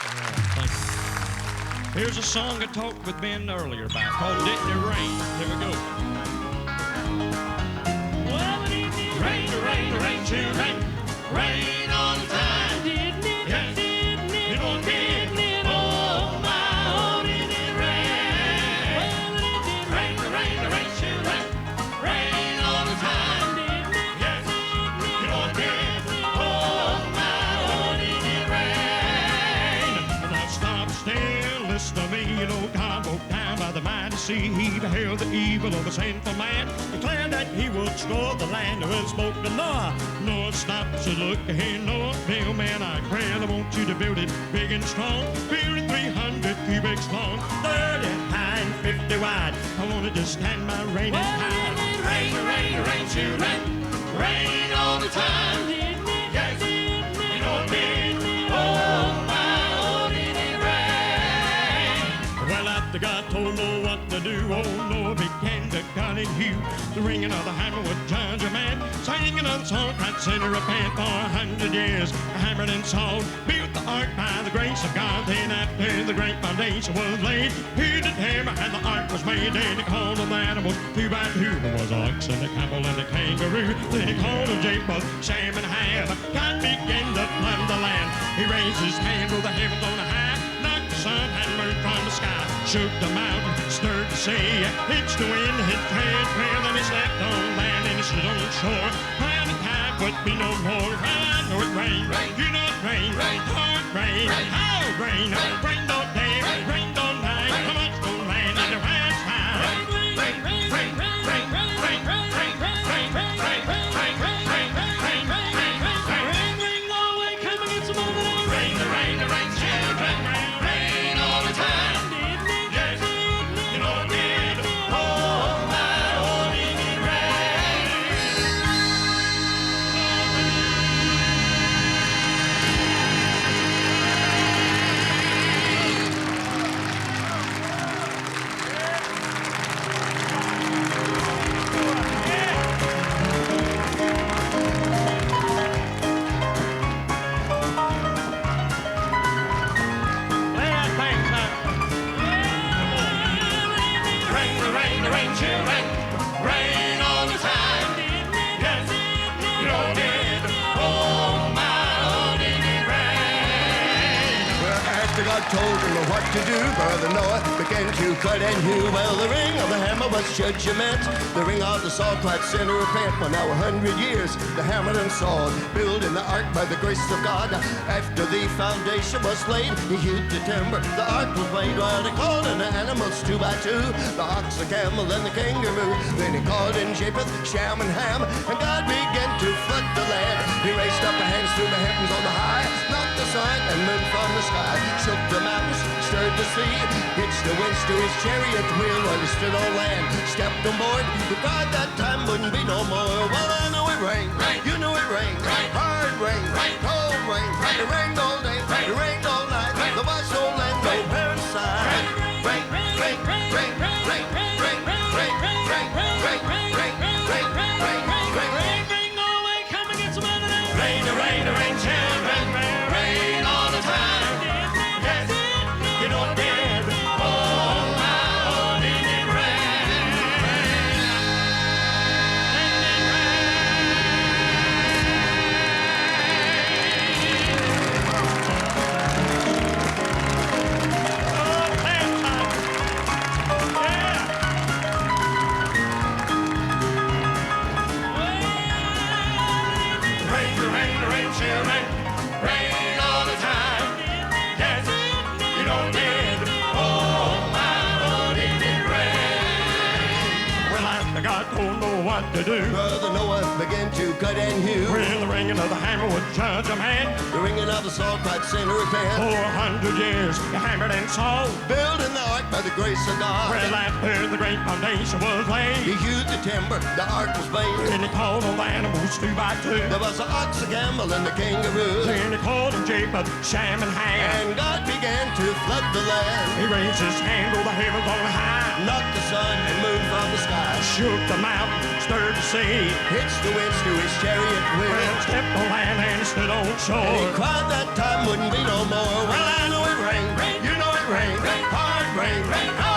Thank you. Here's a song I talked with Ben earlier about called Didn't It Rain? Here we go. Well, it didn't rain, rain, rain, to rain, rain all the time. Didn't it? Yeah. Didn't it? Didn't it? Oh, my, oh, didn't it rain? Well, it did rain, rain, rain, to rain, rain all the time. Didn't it? Yes. Didn't it? Oh, my, oh, didn't it rain? Now stop still, listen to me. You know God broke down by the mighty sea. He beheld the evil of a sinful man, declared that he would score the land. Well, spoke to Noah. Noah stopped, said, look here, Noah, build man, I really want you to build it big and strong. Build it 300 cubics long, 30 high and 50 wide. I wanted to stand my rain and tide. Rain, rain, rain, to rain, rain all the time. Yes, you know it did. Oh, my, oh, did it rain? Well, after God told Noah what to do, oh, Noah began to cut and hew. The ringing of the hammer would judge a man, singing of the song, right center repent for 100 years. Hammered and sawed, built the ark by the grace of God. Then after the great foundation was laid, he did hammer and the ark was made. Then he called them the animals two by two. There was an ox and a camel and a kangaroo. Then he called them Japheth, Shem and Ham. God began to flood the land. He raised his hand with the heavens on high, knocked the sun and moon from the sky, shook the mountain, stirred the sea, hitched the wind, hit trade, then he slept on land and he stood on shore. Plan the time would be no more. I know it rained, you know it rained, hard rain, how it rained, rained all day, rained all night. How much gonna land in the right time? Rain, rain, rain, rain, rain, rain, rain, rain, rain, rain, rain, rain, rain, rain, rain, rain, rain, rain, rain, all the way, come and get some more rain. Rain, the rain, children, rain all the time. Yes, you know it did. Oh, my, oh, did it rain? Play that thing, son. Rain, rain, rain, children, rain all the time. Yes, you know it did. Oh, my, oh, did it rain? Well, after God told him what to do, Brother Noah began to cut and hew. Well, the ring of the hammer was judgment. The ring of the saw cut sinner repent. For now 100 years the hammer and sawed, building the ark by the grace of God. After the foundation was laid, he hewed the timber, the ark was made. While he called in the animals two by two, the ox, the camel, and the kangaroo. Then he called in Japheth, Shem, and Ham, and God began to flood the land. He raised up the hands to the heavens on the high, knocked the sun and moon from the sky, shook the mountains, stirred the sea, hitched the winds to his chariot wheel while he stood on land, stepped on board. He cried that time wouldn't be no more. Well, I know it rained, you know it rained, hard rain, cold rain, it rained all day, it rained all night. There was no land, no parasite. Rain, rain, rain, rain, rain, rain, rain, rain, rain, rain, rain, rain, rain, rain, rain, Rain all the way, come and get some out of there. rain, rain, rain, children, rain all the time. Yes, you know it did. Oh, my, oh, did it children, rain all the time. Yes, you know it did. Oh, my, oh, did it rain? Well, after God told Noah what to do, Brother Noah began to cut and hew. when the ringing of the hammer would judge a man, The ringing of the saw cried sinner repent. 400 years he hammered and sawed. Building the ark by the grace of God. Well, after the great foundation was He laid, hewed the timber, the ark was made. then he called all the animals two by two. There was an ox, a camel, and a kangaroo. Then he called them Japheth, Shem, and Ham. And God began to flood the land. He raised his hand over the heavens on high, Knocked the sun and moon from the sky. shook the mountain, stirred the sea. Hitched the winds to his chariot wheel. Well, stepped on land and stood on And he shore. cried that time wouldn't be no more. Well, I know it rain, rain, rain.